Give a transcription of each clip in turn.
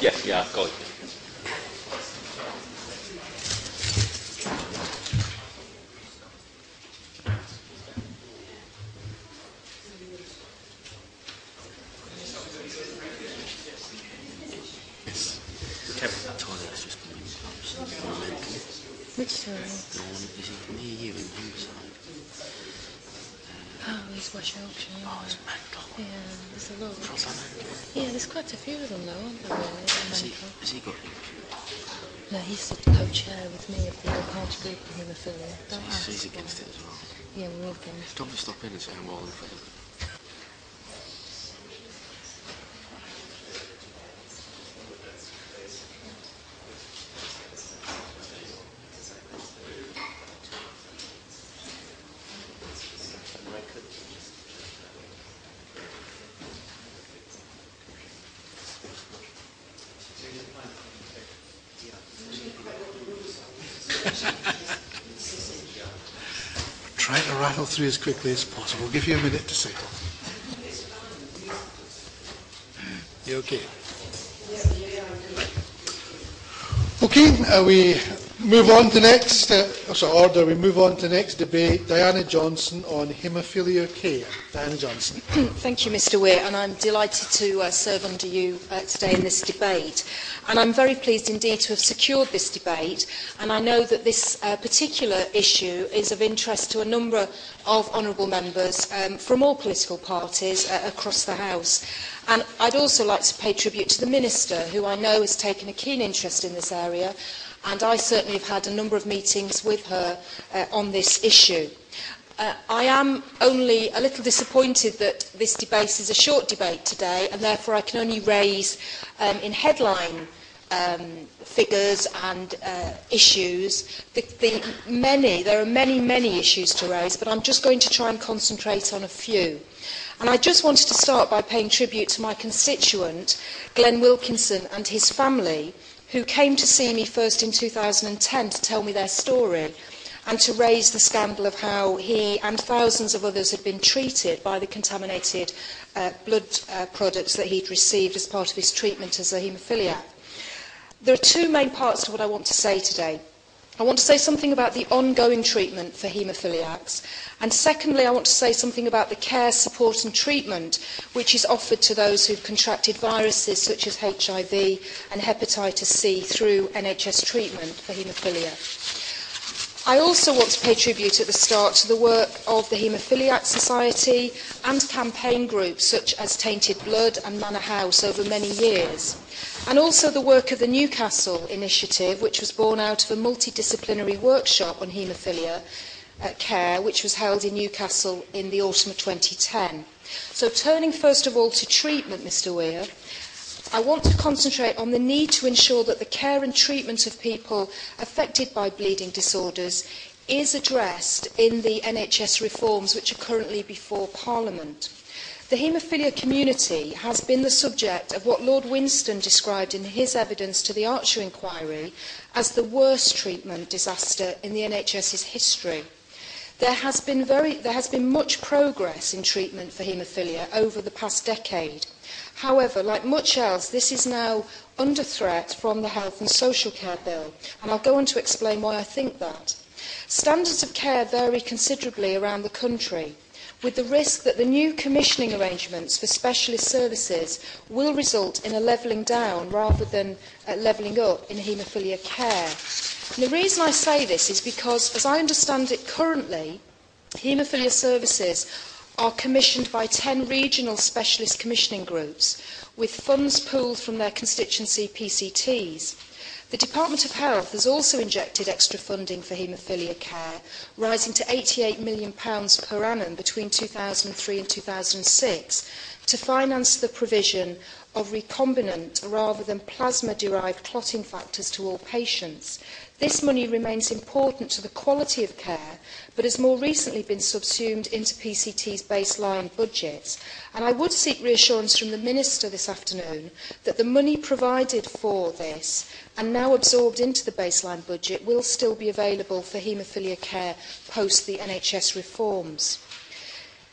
Yeah, I've got it. Toilet's just been absolutely mental. Which story? The one, is it near you in Humberside? Oh, East West Yorkshire. Yeah. Oh, it's mental. Yeah, there's a lot. Proper mental. Yeah, there's quite a few of them though, aren't there, really? Has he got any? No, he's the co-chair with me of the party group in Haemophilia. He's against it as well. Yeah, we're all against it. Don't stop in and say I'm all in for it. Try to rattle through as quickly as possible. We'll give you a minute to settle. You okay? Okay, we move on to next, we move on to next debate. Diana Johnson on haemophilia care. Diana Johnson. Thank you, Mr. Weir, and I'm delighted to serve under you today in this debate. And I'm very pleased indeed to have secured this debate, and I know that this particular issue is of interest to a number of honourable members from all political parties across the House. And I'd also like to pay tribute to the Minister, who I know has taken a keen interest in this area, and I certainly have had a number of meetings with her on this issue. I am only a little disappointed that this debate is a short debate today, and therefore I can only raise in headline figures and issues. There are many issues to raise, but I'm just going to try and concentrate on a few. And I just wanted to start by paying tribute to my constituent, Glenn Wilkinson, and his family, who came to see me first in 2010 to tell me their story and to raise the scandal of how he and thousands of others had been treated by the contaminated blood products that he'd received as part of his treatment as a haemophiliac. There are two main parts to what I want to say today. I want to say something about the ongoing treatment for haemophiliacs, and secondly I want to say something about the care, support and treatment which is offered to those who've contracted viruses such as HIV and hepatitis C through NHS treatment for haemophilia. I also want to pay tribute at the start to the work of the Haemophiliac Society and campaign groups such as Tainted Blood and Manor House over many years, and also the work of the Newcastle Initiative, which was born out of a multidisciplinary workshop on haemophilia care, which was held in Newcastle in the autumn of 2010. So turning first of all to treatment, Mr. Weir, I want to concentrate on the need to ensure that the care and treatment of people affected by bleeding disorders is addressed in the NHS reforms which are currently before Parliament. The haemophilia community has been the subject of what Lord Winston described in his evidence to the Archer inquiry as the worst treatment disaster in the NHS's history. There has been much progress in treatment for haemophilia over the past decade. However, like much else, this is now under threat from the Health and Social Care Bill, and I'll go on to explain why I think that. Standards of care vary considerably around the country, with the risk that the new commissioning arrangements for specialist services will result in a levelling down rather than levelling up in haemophilia care. And the reason I say this is because, as I understand it currently, haemophilia services are commissioned by 10 regional specialist commissioning groups, with funds pooled from their constituency PCTs. The Department of Health has also injected extra funding for haemophilia care, rising to £88 million per annum between 2003 and 2006, to finance the provision of recombinant rather than plasma-derived clotting factors to all patients. This money remains important to the quality of care, but has more recently been subsumed into PCT's baseline budgets. And I would seek reassurance from the Minister this afternoon that the money provided for this and now absorbed into the baseline budget will still be available for haemophilia care post the NHS reforms.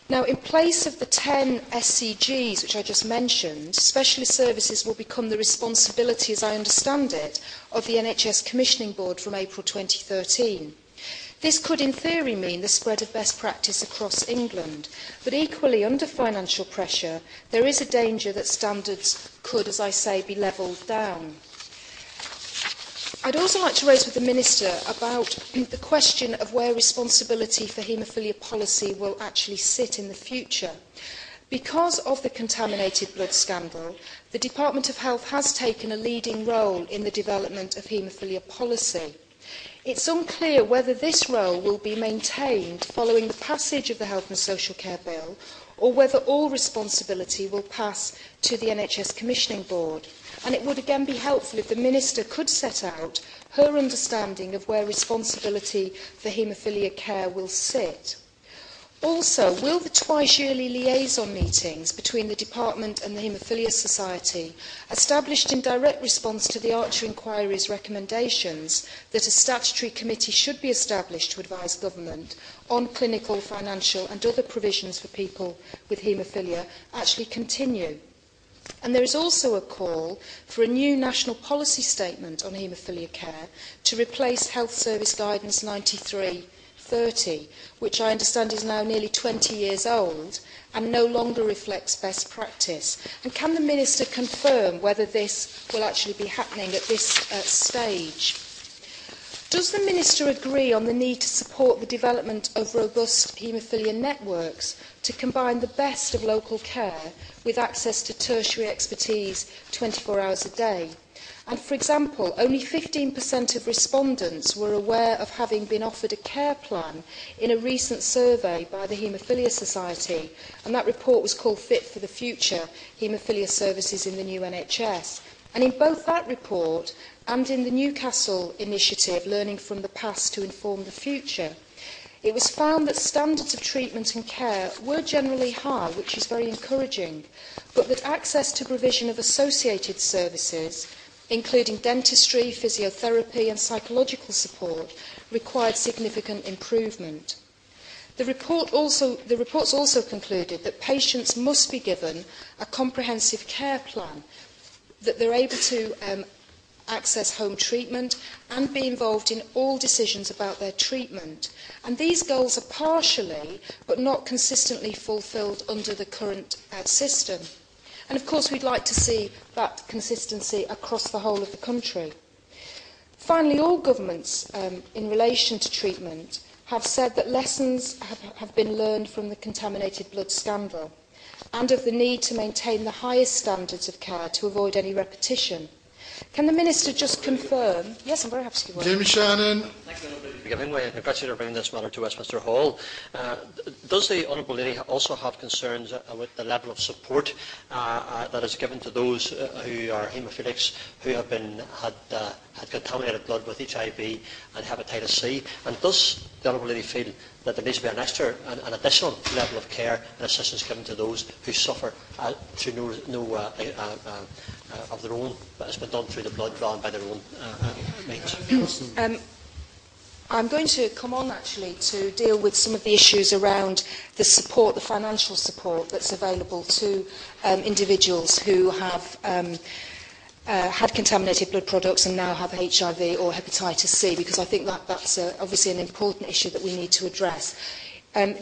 Now, in place of the 10 SCGs, which I just mentioned, specialist services will become the responsibility, as I understand it, of the NHS Commissioning Board from April 2013. This could, in theory, mean the spread of best practice across England, but equally, under financial pressure, there is a danger that standards could, as I say, be levelled down. I'd also like to raise with the Minister about the question of where responsibility for haemophilia policy will actually sit in the future. Because of the contaminated blood scandal, the Department of Health has taken a leading role in the development of haemophilia policy. It's unclear whether this role will be maintained following the passage of the Health and Social Care Bill, or whether all responsibility will pass to the NHS Commissioning Board. And it would again be helpful if the Minister could set out her understanding of where responsibility for haemophilia care will sit. Also, will the twice-yearly liaison meetings between the Department and the Haemophilia Society, established in direct response to the Archer Inquiry's recommendations that a statutory committee should be established to advise Government on clinical, financial and other provisions for people with haemophilia, actually continue? And there is also a call for a new national policy statement on haemophilia care to replace Health Service Guidance 93/30, which I understand is now nearly 20 years old and no longer reflects best practice. And can the Minister confirm whether this will actually be happening at this stage? Does the Minister agree on the need to support the development of robust haemophilia networks to combine the best of local care with access to tertiary expertise 24 hours a day? And, for example, only 15% of respondents were aware of having been offered a care plan in a recent survey by the Haemophilia Society, and that report was called Fit for the Future, Haemophilia Services in the New NHS. And in both that report and in the Newcastle initiative, Learning from the Past to Inform the Future, it was found that standards of treatment and care were generally high, which is very encouraging, but that access to provision of associated services, including dentistry, physiotherapy and psychological support, required significant improvement. The reports also concluded that patients must be given a comprehensive care plan, that they're able to access home treatment and be involved in all decisions about their treatment. And these goals are partially, but not consistently fulfilled under the current system. And of course, we'd like to see that consistency across the whole of the country. Finally, all governments in relation to treatment have said that lessons have been learned from the contaminated blood scandal and of the need to maintain the highest standards of care to avoid any repetition. Can the Minister just confirm? Yes, I'm very happy to give way. Jim Shannon. Thank you, for giving way. I congratulate her bringing this matter to Westminster Hall. Does the Honourable Lady also have concerns with the level of support that is given to those who are haemophilics who have had contaminated blood with HIV and hepatitis C? And does the Honourable Lady feel that there needs to be an additional level of care and assistance given to those who suffer through no of their own, but it's been done through the blood drawn by their own means? I'm going to come on actually to deal with some of the issues around the support, the financial support that's available to individuals who have had contaminated blood products and now have HIV or hepatitis C, because I think that's obviously an important issue that we need to address.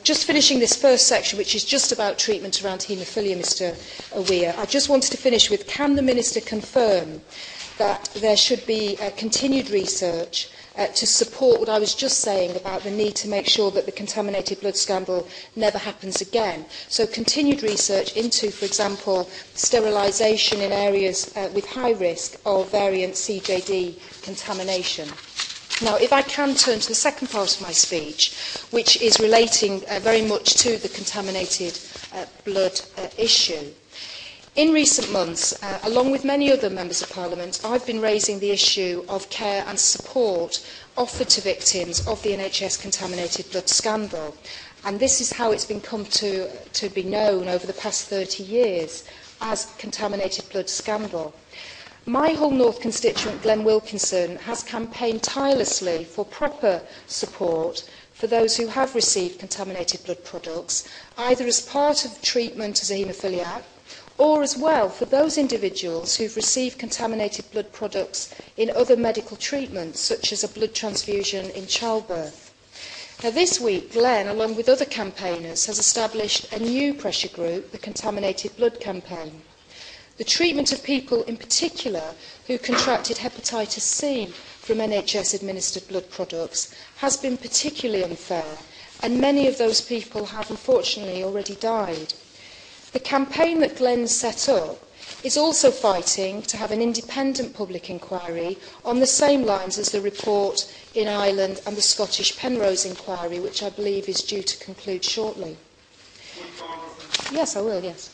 Just finishing this first section, which is just about treatment around haemophilia, Mr Weir, I just wanted to finish with, can the Minister confirm that there should be continued research to support what I was just saying about the need to make sure that the contaminated blood scandal never happens again? So continued research into, for example, sterilisation in areas with high risk of variant CJD contamination. Now, if I can turn to the second part of my speech, which is relating very much to the contaminated blood issue. In recent months, along with many other Members of Parliament, I've been raising the issue of care and support offered to victims of the NHS contaminated blood scandal. And this is how it's been come to be known over the past 30 years as contaminated blood scandal. My Hull North constituent, Glenn Wilkinson, has campaigned tirelessly for proper support for those who have received contaminated blood products, either as part of treatment as a haemophiliac, or as well for those individuals who've received contaminated blood products in other medical treatments, such as a blood transfusion in childbirth. Now, this week, Glenn, along with other campaigners, has established a new pressure group, the Contaminated Blood Campaign. The treatment of people in particular who contracted hepatitis C from NHS-administered blood products has been particularly unfair, and many of those people have unfortunately already died. The campaign that Glenn set up is also fighting to have an independent public inquiry on the same lines as the report in Ireland and the Scottish Penrose inquiry, which I believe is due to conclude shortly. Yes, I will, yes.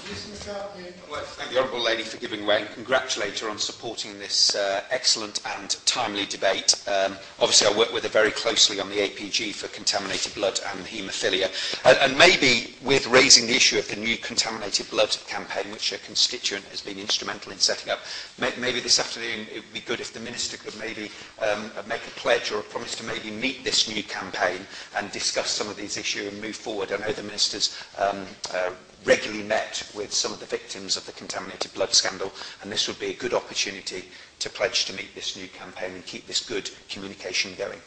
I'd like to thank the Honourable Lady for giving way and congratulate her on supporting this excellent and timely debate. Obviously, I work with her very closely on the APG for contaminated blood and haemophilia. And maybe with raising the issue of the new contaminated blood campaign, which a constituent has been instrumental in setting up, maybe this afternoon it would be good if the Minister could maybe make a pledge or a promise to maybe meet this new campaign and discuss some of these issues and move forward. I know the Minister's regularly met with some of the victims of the contaminated blood scandal, and this would be a good opportunity to pledge to meet this new campaign and keep this good communication going.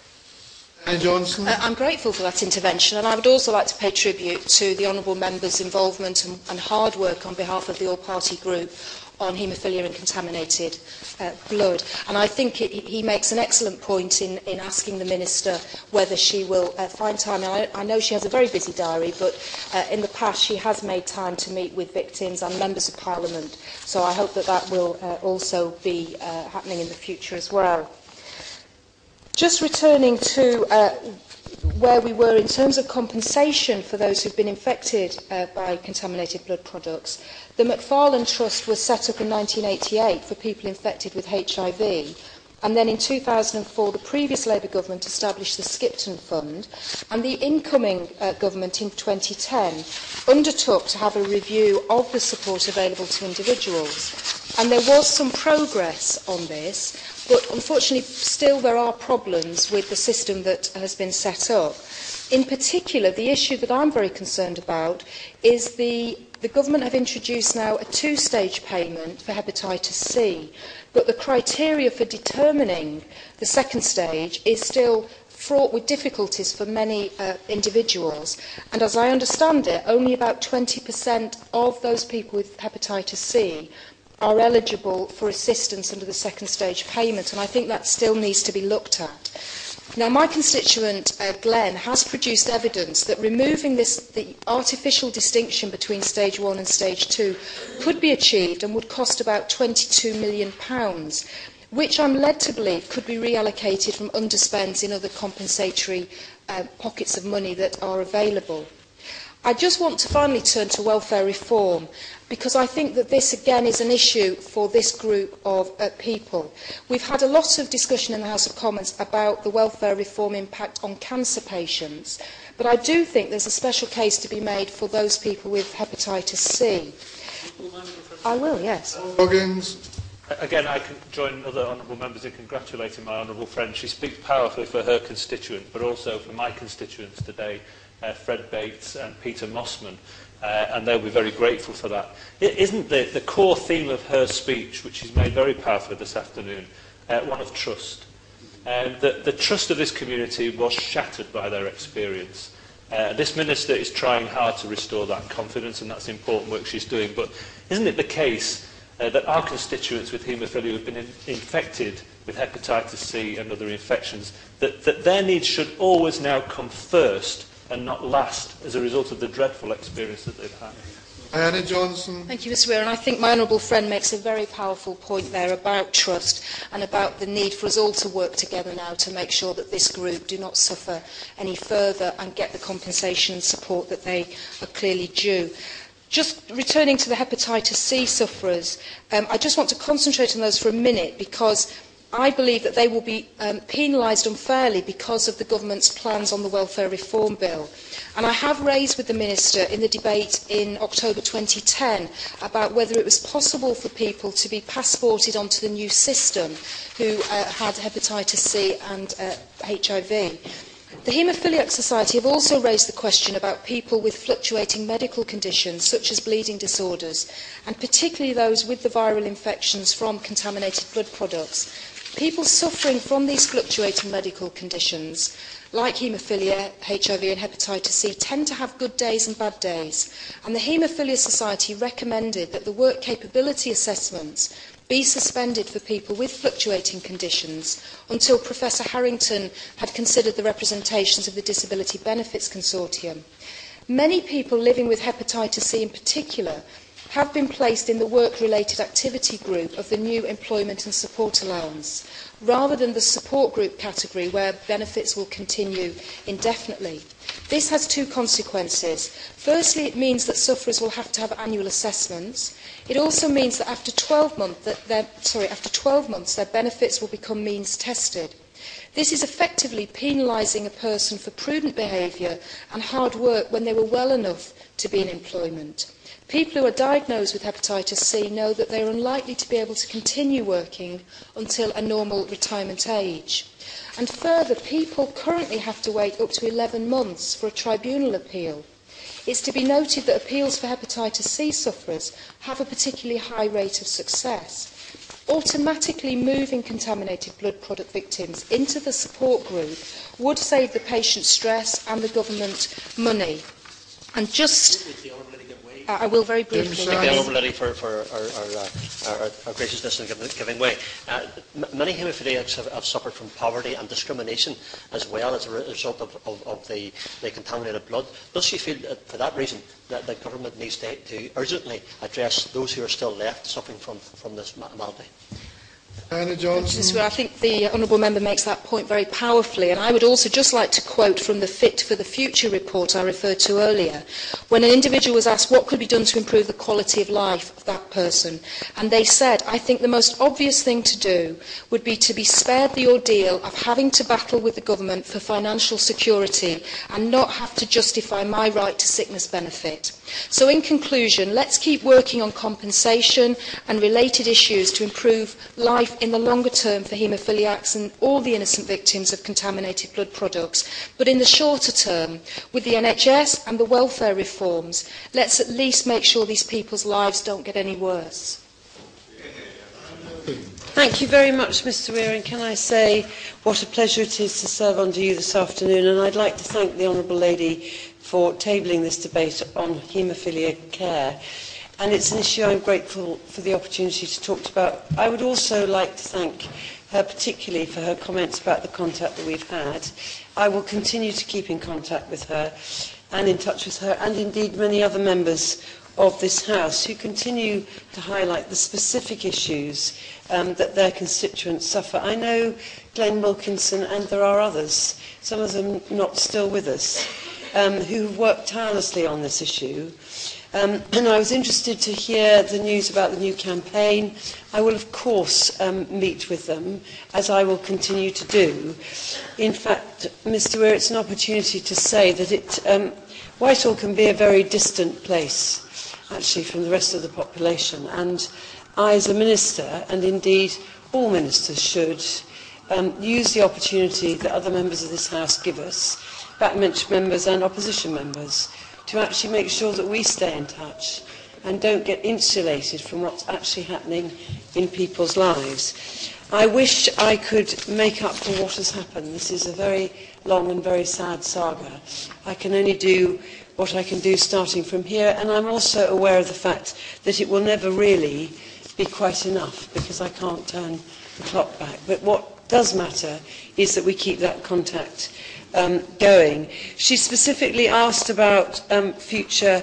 Anne Johnson. I'm grateful for that intervention, and I would also like to pay tribute to the honourable member's involvement and hard work on behalf of the all-party group on haemophilia and contaminated blood. And I think he makes an excellent point in asking the Minister whether she will find time. I know she has a very busy diary, but in the past she has made time to meet with victims and members of Parliament. So I hope that that will also be happening in the future as well. Just returning to where we were in terms of compensation for those who've been infected by contaminated blood products, the Macfarlane Trust was set up in 1988 for people infected with HIV, and then in 2004 the previous Labour government established the Skipton Fund, and the incoming government in 2010 undertook to have a review of the support available to individuals. And there was some progress on this, but unfortunately still there are problems with the system that has been set up. In particular, the issue that I'm very concerned about is the government have introduced now a two-stage payment for hepatitis C, but the criteria for determining the second stage is still fraught with difficulties for many individuals, and as I understand it, only about 20% of those people with hepatitis C are eligible for assistance under the second stage payment, and I think that still needs to be looked at. Now, my constituent, Glenn, has produced evidence that removing the artificial distinction between stage 1 and stage 2 could be achieved and would cost about £22 million, which I'm led to believe could be reallocated from underspends in other compensatory pockets of money that are available. I just want to finally turn to welfare reform, because I think that this again is an issue for this group of people. We've had a lot of discussion in the House of Commons about the welfare reform impact on cancer patients, but I do think there's a special case to be made for those people with hepatitis C. I will, yes. Hoggins. Again, I can join other honourable members in congratulating my honourable friend. She speaks powerfully for her constituent, but also for my constituents today, Fred Bates and Peter Mossman, and they'll be very grateful for that. Isn't the core theme of her speech, which she's made very powerfully this afternoon, one of trust? The trust of this community was shattered by their experience. This Minister is trying hard to restore that confidence, and that's important work she's doing, but isn't it the case that our constituents with haemophilia who have been infected with hepatitis C and other infections, that their needs should always now come first and not last as a result of the dreadful experience that they've had? Anne Johnson. Thank you, Mr. Weir, and I think my honourable friend makes a very powerful point there about trust and about the need for us all to work together now to make sure that this group do not suffer any further and get the compensation and support that they are clearly due. Just returning to the hepatitis C sufferers, I just want to concentrate on those for a minute, because I believe that they will be penalised unfairly because of the government's plans on the welfare reform bill. And I have raised with the Minister in the debate in October 2010 about whether it was possible for people to be passported onto the new system who had hepatitis C and HIV. The Haemophiliac Society have also raised the question about people with fluctuating medical conditions, such as bleeding disorders, and particularly those with the viral infections from contaminated blood products. People suffering from these fluctuating medical conditions, like haemophilia, HIV and hepatitis C, tend to have good days and bad days. And the Haemophilia Society recommended that the work capability assessments be suspended for people with fluctuating conditions until Professor Harrington had considered the representations of the Disability Benefits Consortium. Many people living with hepatitis C in particular have been placed in the work-related activity group of the new Employment and Support Allowance, rather than the support group category where benefits will continue indefinitely. This has two consequences. Firstly, it means that sufferers will have to have annual assessments. It also means that after 12 months their benefits will become means tested. This is effectively penalising a person for prudent behaviour and hard work when they were well enough to be in employment. People who are diagnosed with hepatitis C know that they are unlikely to be able to continue working until a normal retirement age. And further, people currently have to wait up to 11 months for a tribunal appeal. It's to be noted that appeals for hepatitis C sufferers have a particularly high rate of success. Automatically moving contaminated blood product victims into the support group would save the patient stress and the government money. And just... I will very briefly. Thank the Honourable Lady for our graciousness in giving way. Many haemophiliacs have suffered from poverty and discrimination as well as a result of the contaminated blood. Does she feel that for that reason that the government needs to urgently address those who are still left suffering from this malady? Anne Johnson. I think the Honourable Member makes that point very powerfully, and I would also just like to quote from the Fit for the Future report I referred to earlier, when an individual was asked what could be done to improve the quality of life of that person, and they said, I think the most obvious thing to do would be to be spared the ordeal of having to battle with the government for financial security and not have to justify my right to sickness benefit. So in conclusion, let's keep working on compensation and related issues to improve life in the longer term for haemophiliacs and all the innocent victims of contaminated blood products. But in the shorter term, with the NHS and the welfare reforms, let's at least make sure these people's lives don't get any worse. Thank you very much, Mr Weir, and can I say what a pleasure it is to serve under you this afternoon, and I'd like to thank the Honourable Lady for tabling this debate on haemophilia care. And it's an issue I'm grateful for the opportunity to talk about. I would also like to thank her particularly for her comments about the contact that we've had. I will continue to keep in contact with her and in touch with her, and indeed many other members of this House who continue to highlight the specific issues that their constituents suffer. I know Glenn Wilkinson, and there are others, some of them not still with us, who have worked tirelessly on this issue. And I was interested to hear the news about the new campaign. I will, of course, meet with them, as I will continue to do. In fact, Mr Weir, it's an opportunity to say that Whitehall can be a very distant place, actually, from the rest of the population. And I, as a minister, and indeed all ministers should, use the opportunity that other members of this House give us, backbench members and opposition members, to actually make sure that we stay in touch and don't get insulated from what's actually happening in people's lives. I wish I could make up for what has happened. This is a very long and very sad saga. I can only do what I can do starting from here, and I'm also aware of the fact that it will never really be quite enough because I can't turn the clock back. But what does matter is that we keep that contact going. She specifically asked about future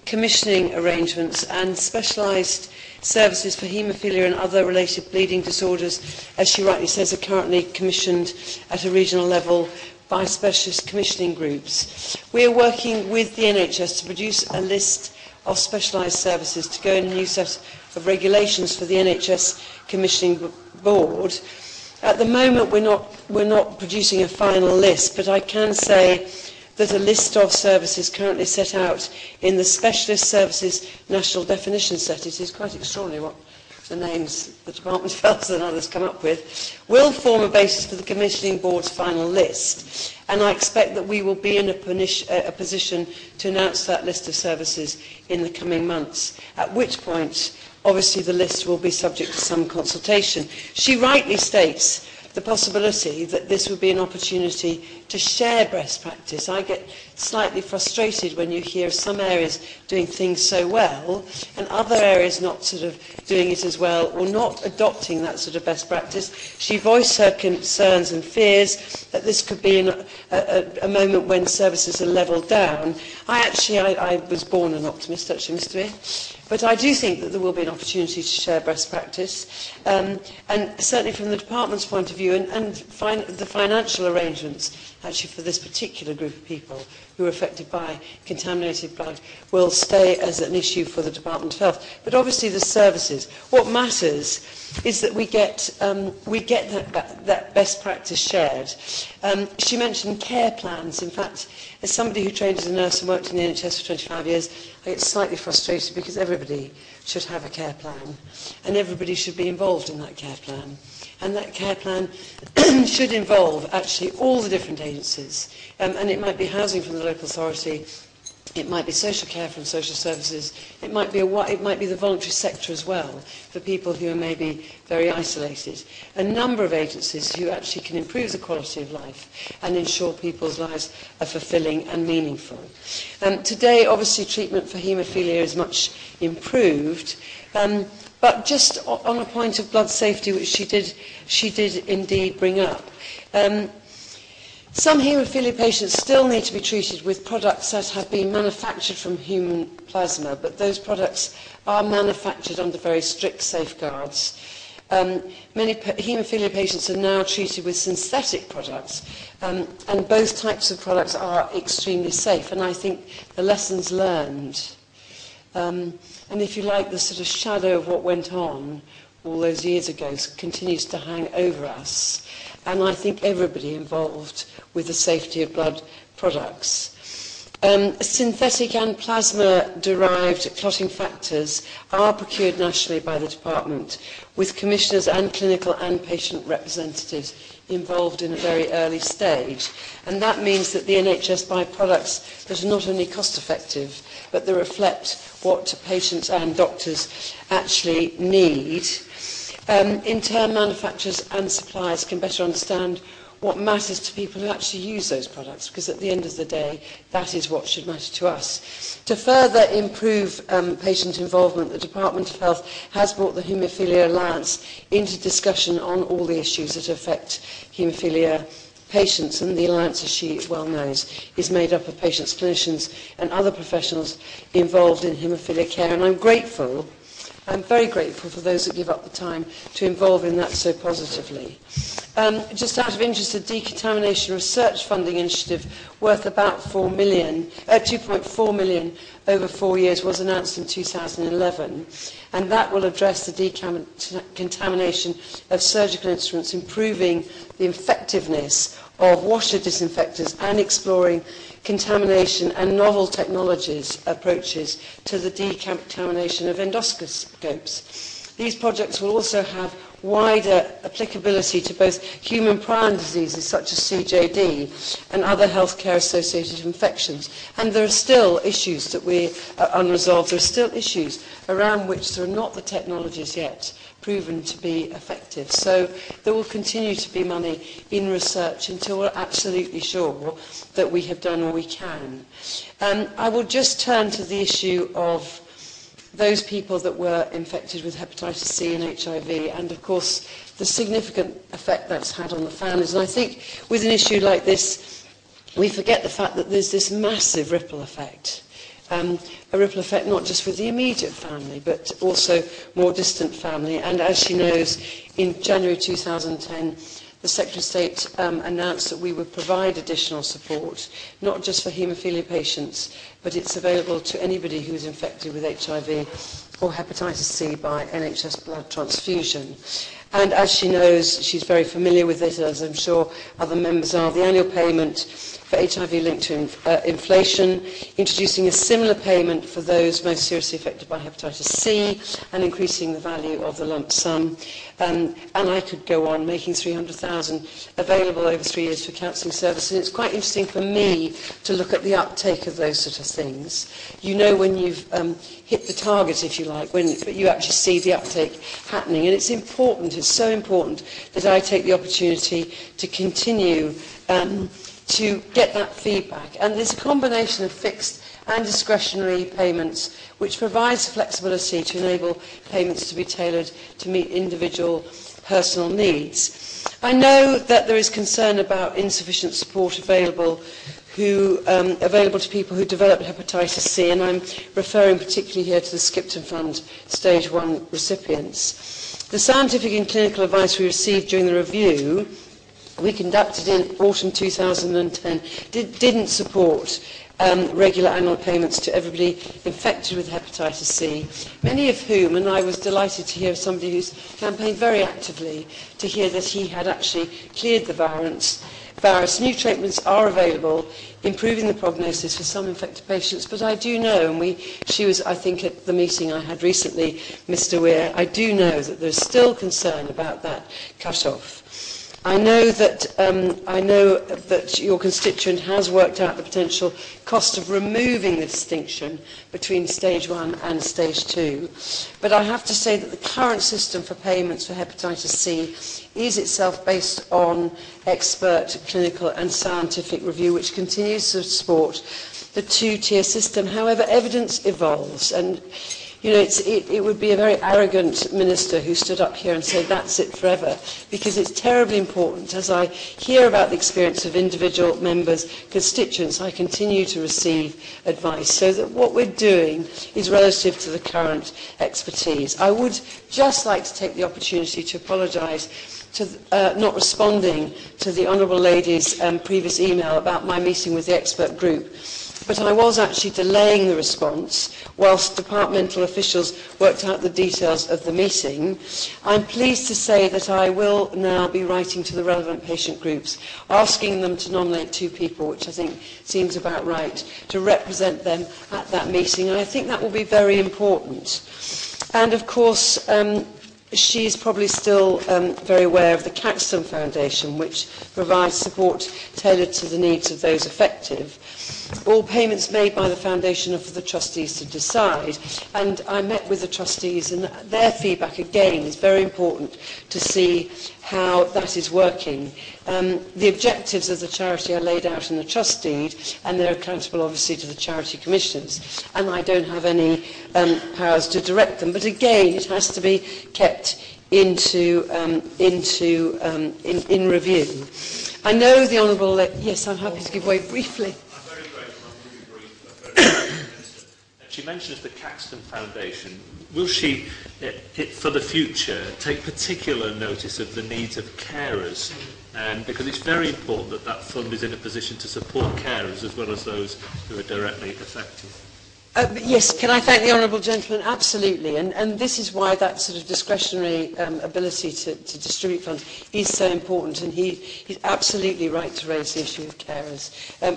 commissioning arrangements and specialised services for haemophilia and other related bleeding disorders, as she rightly says, are currently commissioned at a regional level by specialist commissioning groups. We are working with the NHS to produce a list of specialised services to go in a new set of regulations for the NHS Commissioning Board. At the moment, we're not producing a final list, but I can say that a list of services currently set out in the Specialist Services National Definition Set, it is quite extraordinary what the names the Department of Health and others come up with, will form a basis for the Commissioning Board's final list. And I expect that we will be in a position to announce that list of services in the coming months, at which point, obviously, the list will be subject to some consultation. She rightly states the possibility that this would be an opportunity to share best practice. I get slightly frustrated when you hear some areas doing things so well and other areas not sort of doing it as well or not adopting that sort of best practice. She voiced her concerns and fears that this could be a moment when services are levelled down. I was born an optimist, actually, Mr. Weir. But I do think that there will be an opportunity to share best practice. And certainly from the department's point of view and the financial arrangements actually for this particular group of people who are affected by contaminated blood will stay as an issue for the Department of Health. But obviously the services. What matters is that we get that best practice shared. She mentioned care plans. In fact, as somebody who trained as a nurse and worked in the NHS for 25 years, I get slightly frustrated because everybody should have a care plan and everybody should be involved in that care plan. And that care plan should involve actually all the different agencies. And it might be housing from the local authority, it might be social care from social services, it might be the voluntary sector as well, for people who are maybe very isolated. A number of agencies who actually can improve the quality of life and ensure people's lives are fulfilling and meaningful. Today, obviously, treatment for haemophilia is much improved. But just on a point of blood safety, which she did indeed bring up, some haemophilia patients still need to be treated with products that have been manufactured from human plasma, but those products are manufactured under very strict safeguards. Many haemophilia patients are now treated with synthetic products, and both types of products are extremely safe, and I think the lessons learned and if you like, the sort of shadow of what went on all those years ago continues to hang over us. And I think everybody involved with the safety of blood products. Synthetic and plasma-derived clotting factors are procured nationally by the department, with commissioners and clinical and patient representatives involved in a very early stage. And that means that the NHS buy products that are not only cost-effective, but they reflect what patients and doctors actually need. In turn, manufacturers and suppliers can better understand what matters to people who actually use those products, because at the end of the day, that is what should matter to us. To further improve patient involvement, the Department of Health has brought the Haemophilia Alliance into discussion on all the issues that affect haemophilia patients, and the Alliance, as she well knows, is made up of patients, clinicians and other professionals involved in haemophilia care, and I'm very grateful for those that give up the time to involve in that so positively. Just out of interest, a decontamination research funding initiative worth about 2.4 million over 4 years was announced in 2011, and that will address the decontamination of surgical instruments, improving the effectiveness of washer disinfectors and exploring contamination and novel technologies approaches to the decontamination of endoscopes. These projects will also have wider applicability to both human prion diseases such as CJD and other healthcare associated infections. And there are still issues that we are unresolved. There are still issues around which there are not the technologies yet proven to be effective. So there will continue to be money in research until we're absolutely sure that we have done all we can. I will just turn to the issue of those people that were infected with hepatitis C and HIV, and of course the significant effect that's had on the families. And I think with an issue like this, we forget the fact that there's this massive ripple effect. A ripple effect not just with the immediate family, but also more distant family. And as she knows, in January 2010, the Secretary of State announced that we would provide additional support, not just for haemophilia patients, but it's available to anybody who is infected with HIV or hepatitis C by NHS blood transfusion. And as she knows, she's very familiar with it, as I'm sure other members are, the annual payment for HIV linked to inflation, introducing a similar payment for those most seriously affected by hepatitis C, and increasing the value of the lump sum. And I could go on, making 300,000 available over 3 years for counselling services. And it's quite interesting for me to look at the uptake of those sort of things. You know when you've hit the target, if you like, but you actually see the uptake happening. And it's important, it's so important that I take the opportunity to continue to get that feedback. And there's a combination of fixed and discretionary payments which provides flexibility to enable payments to be tailored to meet individual personal needs. I know that there is concern about insufficient support available to people who developed hepatitis C, and I'm referring particularly here to the Skipton Fund Stage 1 recipients. The scientific and clinical advice we received during the review we conducted in autumn 2010 didn't support regular annual payments to everybody infected with hepatitis C, many of whom, and I was delighted to hear somebody who's campaigned very actively to hear that he had actually cleared the virus. New treatments are available, improving the prognosis for some infected patients, but I do know, and she was, I think, at the meeting I had recently, Mr. Weir, I do know that there's still concern about that cut-off. I know that your constituent has worked out the potential cost of removing the distinction between stage 1 and stage 2. But I have to say that the current system for payments for hepatitis C is itself based on expert clinical and scientific review, which continues to support the two-tier system. However, evidence evolves, and you know, it would be a very arrogant minister who stood up here and said that's it forever, because it's terribly important. As I hear about the experience of individual members, constituents, I continue to receive advice, so that what we're doing is relative to the current expertise. I would just like to take the opportunity to apologise to not responding to the Honourable Lady's previous email about my meeting with the expert group. But I was actually delaying the response whilst departmental officials worked out the details of the meeting. I'm pleased to say that I will now be writing to the relevant patient groups, asking them to nominate 2 people, which I think seems about right, to represent them at that meeting. And I think that will be very important. And of course, she is probably still very aware of the Caxton Foundation, which provides support tailored to the needs of those affected. All payments made by the foundation are for the trustees to decide, and I met with the trustees, and their feedback again is very important to see how that is working. The objectives of the charity are laid out in the trust deed, and they're accountable obviously to the charity commissioners, and I don't have any powers to direct them, but again it has to be kept in review. I know the Honourable... yes, I'm happy to give way briefly. She mentions the Caxton Foundation. Will she, for the future, take particular notice of the needs of carers? Because it's very important that that fund is in a position to support carers as well as those who are directly affected. Yes, can I thank the Honourable Gentleman? Absolutely, and this is why that sort of discretionary ability to distribute funds is so important, and he's absolutely right to raise the issue of carers,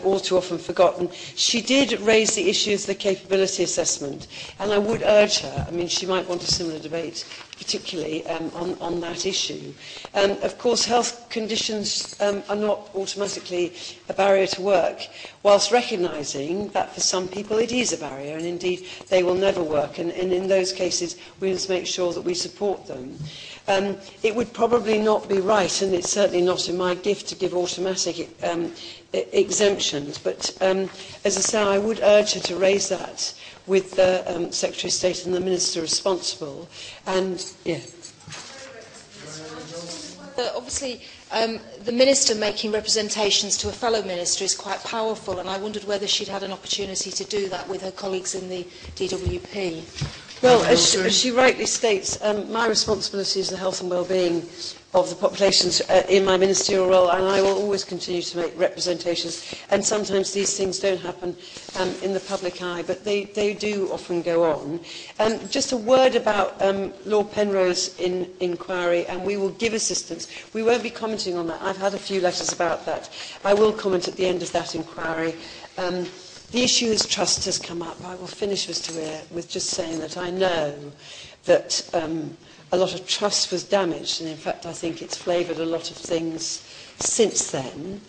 all too often forgotten. She did raise the issue of the capability assessment, and I would urge her, I mean, she might want a similar debate, particularly on that issue. Of course, health conditions are not automatically a barrier to work, whilst recognising that for some people it is a barrier, and indeed they will never work, and in those cases we must make sure that we support them. It would probably not be right, and it's certainly not in my gift to give automatic exemptions, but as I say, I would urge her to raise that with the Secretary of State and the Minister responsible. And, yeah. Obviously, the Minister making representations to a fellow Minister is quite powerful, and I wondered whether she'd had an opportunity to do that with her colleagues in the DWP. Well, as she rightly states, my responsibility is the health and well-being of the populations in my ministerial role, and I will always continue to make representations. And sometimes these things don't happen in the public eye, but they do often go on. Just a word about Lord Penrose's inquiry, and we will give assistance. We won't be commenting on that. I've had a few letters about that. I will comment at the end of that inquiry. The issue as trust has come up. I will finish, Mr. Weir, with just saying that I know that a lot of trust was damaged, and in fact I think it's flavoured a lot of things since then,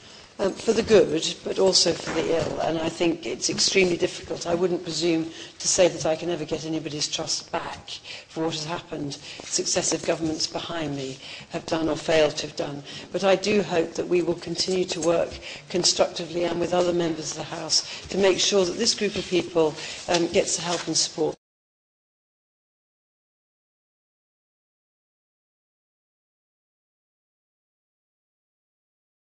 for the good, but also for the ill, and I think it's extremely difficult. I wouldn't presume to say that I can ever get anybody's trust back for what has happened. Successive governments behind me have done or failed to have done. But I do hope that we will continue to work constructively and with other members of the House to make sure that this group of people gets the help and support